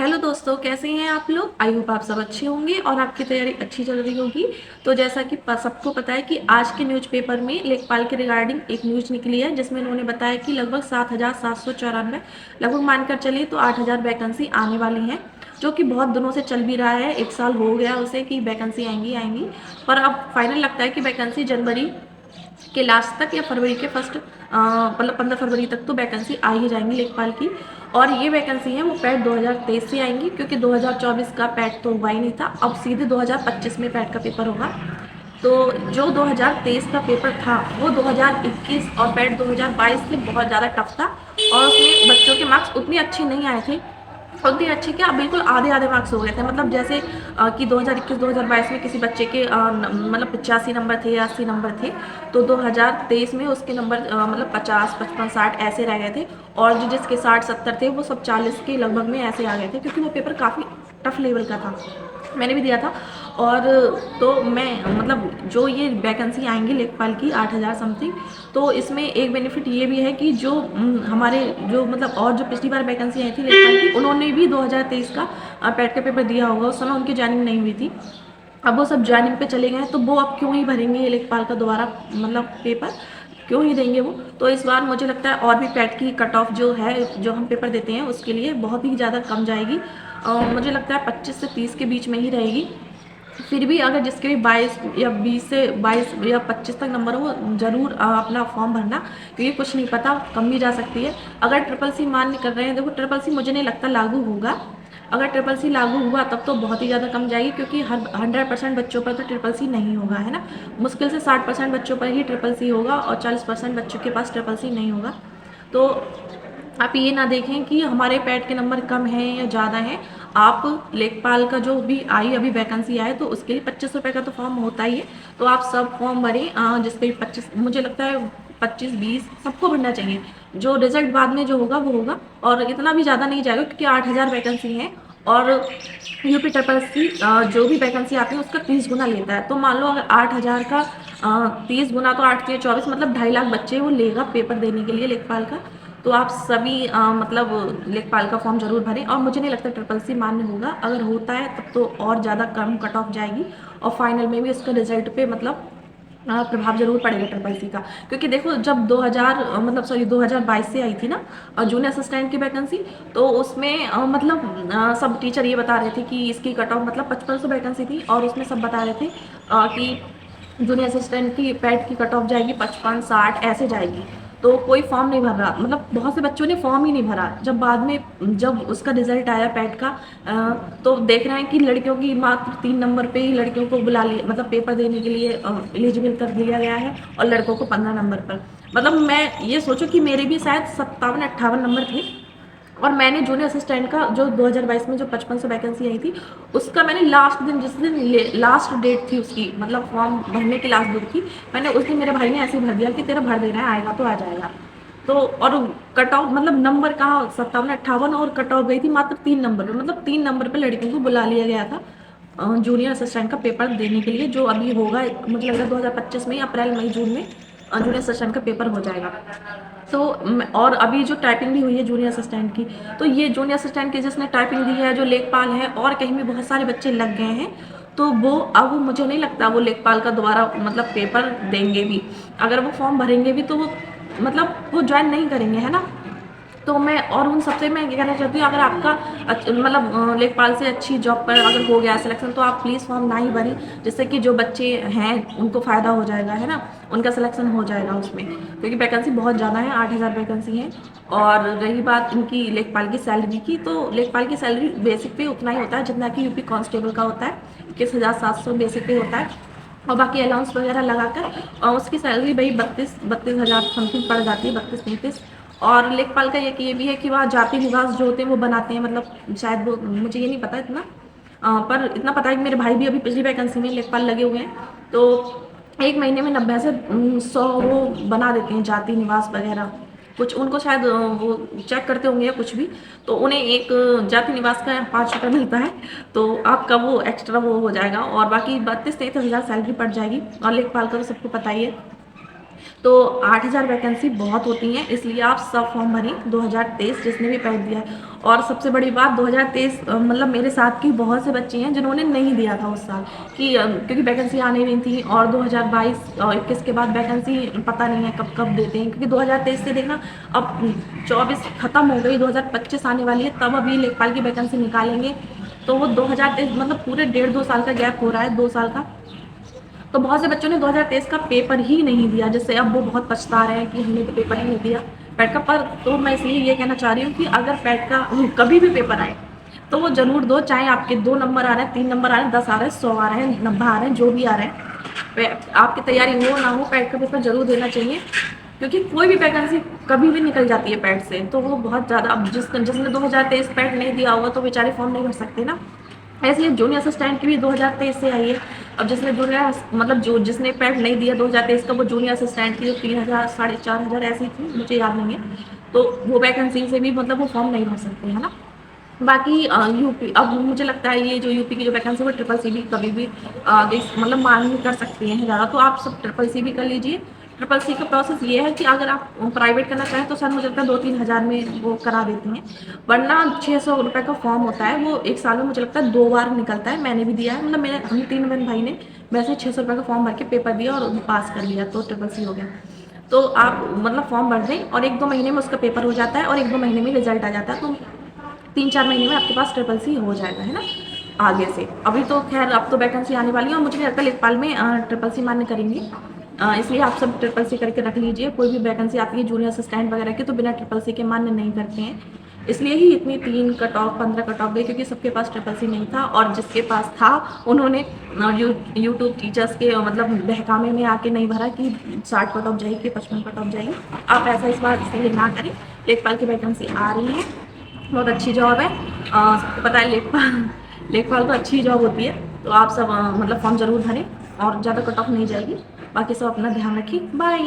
Hello दोस्तों, कैसे हैं आप लोग। आई होप आप सब अच्छे होंगे और आपकी तैयारी अच्छी चल रही होगी। तो जैसा कि सबको पता है कि आज के न्यूज़पेपर में लेखपाल के रिगार्डिंग एक न्यूज़ निकली है, जिसमें उन्होंने बताया कि लगभग 7,794 लगभग मानकर चलिए तो 8,000 वैकेंसी आने वाली हैं, जो कि बहुत दिनों से चल भी रहा है। 1 साल हो गया उसे कि वैकेंसी आएंगी आएंगी, पर अब फाइनल लगता है कि वैकेंसी जनवरी के लास्ट तक या फरवरी के फर्स्ट मतलब 15 फरवरी तक तो वैकेंसी आ ही जाएंगी लेखपाल की। और ये वैकेंसी है वो पैट 2023 से आएंगी, क्योंकि 2024 का पैट तो हुआ ही नहीं था। अब सीधे 2025 में पैट का पेपर होगा। तो जो 2023 का पेपर था वो 2021 और पैट 2022 से बहुत ज़्यादा टफ था, और उसमें बच्चों के मार्क्स उतने अच्छे नहीं आए थे। उतने अच्छे क्या, बिल्कुल आधे आधे मार्क्स हो गए थे। मतलब जैसे कि 2021-2022 में किसी बच्चे के मतलब 85 नंबर थे या 80 नंबर थे, तो 2023 में उसके नंबर मतलब 50, 55, 60 ऐसे रह गए थे। और जो जिसके 60-70 थे वो सब 40 के लगभग में ऐसे आ गए थे, क्योंकि वो पेपर काफ़ी टफ लेवल का था। मैंने भी दिया था। और तो मैं मतलब जो ये वैकेंसी आएंगी लेखपाल की 8,000 समथिंग, तो इसमें एक बेनिफिट ये भी है कि जो हमारे जो मतलब और जो पिछली बार वैकेंसी आई थी लेखपाल की, उन्होंने भी 2023 का पैट का पेपर दिया होगा। उस समय उनकी ज्वाइनिंग नहीं हुई थी। अब वो सब ज्वाइनिंग पे चले गए हैं, तो वो अब क्यों ही भरेंगे ये लेखपाल का दोबारा मतलब पेपर, क्यों ही देंगे वो। तो इस बार मुझे लगता है और भी पैट की कट ऑफ जो है, जो हम पेपर देते हैं उसके लिए बहुत ही ज़्यादा कम जाएगी। मुझे लगता है 25 से 30 के बीच में ही रहेगी। फिर भी अगर जिसके भी 22 या 20 से 22 या 25 तक नंबर हो, ज़रूर अपना फॉर्म भरना, क्योंकि कुछ नहीं पता, कम भी जा सकती है। अगर ट्रिपल सी मान्य कर रहे हैं, देखो ट्रिपल सी मुझे नहीं लगता लागू होगा। अगर ट्रिपल सी लागू हुआ तब तो बहुत ही ज़्यादा कम जाएगी, क्योंकि हर 100% बच्चों पर तो ट्रिपल सी नहीं होगा, है ना। मुश्किल से 60% बच्चों पर ही ट्रिपल सी होगा और 40% बच्चों के पास ट्रिपल सी नहीं होगा। तो आप ये ना देखें कि हमारे पैट के नंबर कम हैं या ज़्यादा हैं। आप लेखपाल का जो भी आई अभी वैकेंसी आए, तो उसके लिए 25 रुपये का तो फॉर्म होता ही है। तो आप सब फॉर्म भरें, जिसके भी 25, मुझे लगता है 25-20 सबको भरना चाहिए। जो रिजल्ट बाद में जो होगा वो होगा, और इतना भी ज़्यादा नहीं जाएगा, क्योंकि 8,000 वैकेंसी हैं। और यूपी ट्रिपल सी जो भी वैकेंसी आती है उसका 30 गुना लेता है। तो मान लो अगर 8,000 का 30 गुना, तो 8 × 24 मतलब 2.5 लाख बच्चे वो लेगा पेपर देने के लिए लेखपाल का। तो आप सभी मतलब लेखपाल का फॉर्म जरूर भरें। और मुझे नहीं लगता ट्रिपल सी मान्य होगा। अगर होता है तब तो और ज़्यादा कम कट ऑफ जाएगी, और फाइनल में भी उसका रिजल्ट पे मतलब प्रभाव जरूर पड़ेगा ट्रिपल सी का। क्योंकि देखो जब 2022 से आई थी ना जूनियर असिस्टेंट की वैकेंसी, तो उसमें मतलब सब टीचर ये बता रहे थे कि इसकी कट ऑफ मतलब 5500 वैकेंसी थी, और उसमें सब बता रहे थे कि जूनियर असिस्टेंट की पैट की कट ऑफ जाएगी 55-60 ऐसे जाएगी। तो कोई फॉर्म नहीं भर रहा, मतलब बहुत से बच्चों ने फॉर्म ही नहीं भरा। जब बाद में जब उसका रिजल्ट आया पैट का, तो देख रहे हैं कि लड़कियों की मात्र 3 नंबर पे ही लड़कियों को बुला लिया, मतलब पेपर देने के लिए एलिजिबल कर दिया गया है, और लड़कों को 15 नंबर पर। मतलब मैं ये सोचूं कि मेरे भी शायद 57-58 नंबर थे, और मैंने जूनियर असिस्टेंट का जो 2022 में जो 5500 वैकेंसी आई थी, उसका मैंने लास्ट दिन, जिस दिन लास्ट डेट थी उसकी, मतलब फॉर्म भरने की लास्ट डेट थी, मैंने उस दिन मेरे भाई ने ऐसे ही भर दिया कि तेरा भर देना है, आएगा तो आ जाएगा। तो और कट ऑफ मतलब नंबर कहाँ 57-58, और कट ऑफ गई थी मात्र 3 नंबर पर। मतलब 3 नंबर पर लड़कियों को बुला लिया गया था जूनियर असिस्टेंट का पेपर देने के लिए, जो अभी होगा मुझे लग रहा है 2025 में, अप्रैल मई जून में जूनियर असिस्टेंट का पेपर हो जाएगा। तो और अभी जो टाइपिंग भी हुई है जूनियर असिस्टेंट की, तो ये जूनियर असिस्टेंट की जिसने टाइपिंग दी है, जो लेखपाल है, और कहीं भी बहुत सारे बच्चे लग गए हैं, तो वो अब मुझे नहीं लगता वो लेखपाल का दोबारा मतलब पेपर देंगे भी। अगर वो फॉर्म भरेंगे भी तो वो मतलब वो ज्वाइन नहीं करेंगे, है ना। तो मैं और उन सबसे मैं ये कहना चाहती हूँ, अगर आपका मतलब लेखपाल से अच्छी जॉब पर अगर हो गया सिलेक्शन, तो आप प्लीज़ फॉर्म ना ही भरें, जिससे कि जो बच्चे हैं उनको फ़ायदा हो जाएगा, है ना। उनका सिलेक्शन हो जाएगा उसमें, क्योंकि वैकेंसी बहुत ज़्यादा है, 8,000 वैकेंसी है। और रही बात इनकी लेखपाल की सैलरी की, तो लेखपाल की सैलरी बेसिक पे उतना ही होता है जितना कि यूपी कांस्टेबल का होता है, 21,700 बेसिक पे होता है। और बाकी अलाउंस वगैरह लगाकर और उसकी सैलरी भाई 32-32 हज़ार समथिंग पड़ जाती है, 32-33। और लेखपाल का ये भी है कि वहाँ जाति निवास जो होते हैं वो बनाते हैं, मतलब शायद वो मुझे ये नहीं पता इतना, पर इतना पता है कि मेरे भाई भी अभी पिछली वैकेंसी में लेखपाल लगे हुए हैं, तो 1 महीने में 90 से 100 वो बना देते हैं जाति निवास वगैरह। कुछ उनको शायद वो चेक करते होंगे या कुछ भी, तो उन्हें एक जाति निवास का 5 रुपये मिलता है, तो आपका वो एक्स्ट्रा वो हो जाएगा, और बाकी 32-33 हज़ार सैलरी पड़ जाएगी। और लेखपाल का तो सबको पता ही है। तो 8000 वैकेंसी बहुत होती हैं, इसलिए आप सब फॉर्म भरें 2023 जिसने भी पैड दिया है। और सबसे बड़ी बात 2023 मतलब मेरे साथ की बहुत से बच्चे हैं जिन्होंने नहीं दिया था उस साल कि क्योंकि वैकेंसी आने नहीं थी, और 2022 और 21 के बाद वैकेंसी पता नहीं है कब कब देते हैं, क्योंकि 2023 से देखना अब 24 खत्म हो गई, 2025 आने वाली है, तब अभी लेखपाल की वैकेंसी निकालेंगे। तो वो 2023 मतलब पूरे 1.5-2 साल का गैप हो रहा है, 2 साल का। तो बहुत से बच्चों ने 2023 का पेपर ही नहीं दिया, जिससे अब वो बहुत पछता रहे हैं कि हमने तो पेपर ही नहीं दिया पैट का। पर तो मैं इसलिए ये कहना चाह रही हूँ कि अगर पैट का कभी भी पेपर आए तो वो जरूर दो, चाहे आपके 2 नंबर आ रहे हैं, 3 नंबर आ रहे हैं, 10 आ रहे हैं, 100 आ रहे हैं, 90 आ रहे हैं, जो भी आ रहे हैं, आपकी तैयारी हो ना हो पैट का पेपर जरूर देना चाहिए। क्योंकि कोई भी वैकेंसी कभी भी निकल जाती है पैट से, तो वो बहुत ज़्यादा, अब जिसने 2023 पैट नहीं दिया होगा तो बेचारे फॉर्म नहीं भर सकते ना। ऐसे ही जूनियर असिस्टेंट की भी 2023 से आई है। अब जिसने जूनियर मतलब जो जिसने पैड नहीं दिया 2023 का, वो जूनियर असिस्टेंट की जो 3000 4500 ऐसी थी, मुझे याद नहीं है, तो वो वैकेंसी से भी मतलब वो फॉर्म नहीं भर सकते, है ना। बाकी यूपी, अब मुझे लगता है ये जो यूपी की जो वैकेंसी वो ट्रिपल सी भी कभी भी मतलब मांग कर सकते हैं ज़्यादा, तो आप सब ट्रिपल सी भी कर लीजिए। ट्रिपल सी का प्रोसेस ये है कि अगर आप प्राइवेट करना चाहें तो सर मुझे लगता है 2-3 हज़ार में वो करा देती हैं, वरना 600 रुपये का फॉर्म होता है, वो एक साल में मुझे लगता है 2 बार निकलता है। मैंने भी दिया है, मतलब मेरे हम 3 बहन भाई ने वैसे 600 रुपये का फॉर्म भर के पेपर दिया और पास कर लिया, तो ट्रिपल सी हो गया। तो आप मतलब फॉर्म भर दें और 1-2 महीने में उसका पेपर हो जाता है और 1-2 महीने में रिजल्ट आ जाता है, तो 3-4 महीने में आपके पास ट्रिपल सी हो जाएगा, है ना। आगे से अभी तो खैर अब तो वैकेंसी आने वाली है, और मुझे नहीं लगता लेखपाल में ट्रिपल सी मान्य करेंगे, इसलिए आप सब ट्रिपल सी करके रख लीजिए। कोई भी वैकेंसी आती है जूनियर असिस्टेंट वगैरह की तो बिना ट्रिपल सी के मान्य नहीं करते हैं, इसलिए ही इतनी 3 कट ऑफ 15 कट ऑफ गई, क्योंकि सबके पास ट्रिपल सी नहीं था, और जिसके पास था उन्होंने यूट्यूब टीचर्स के मतलब बहकामे में आके नहीं भरा कि 60 कट ऑफ जाएगी, 55 कट ऑफ जाएगी। आप ऐसा इस बार इसलिए ना करें। लेखपाल की वैकेंसी आ रही है, बहुत अच्छी जॉब है, सबको पता है लेखपाल लेखपाल तो अच्छी जॉब होती है, तो आप सब मतलब फॉर्म ज़रूर भरें और ज़्यादा कट ऑफ नहीं जाएगी। बाकी सब अपना ध्यान रखिए, बाय।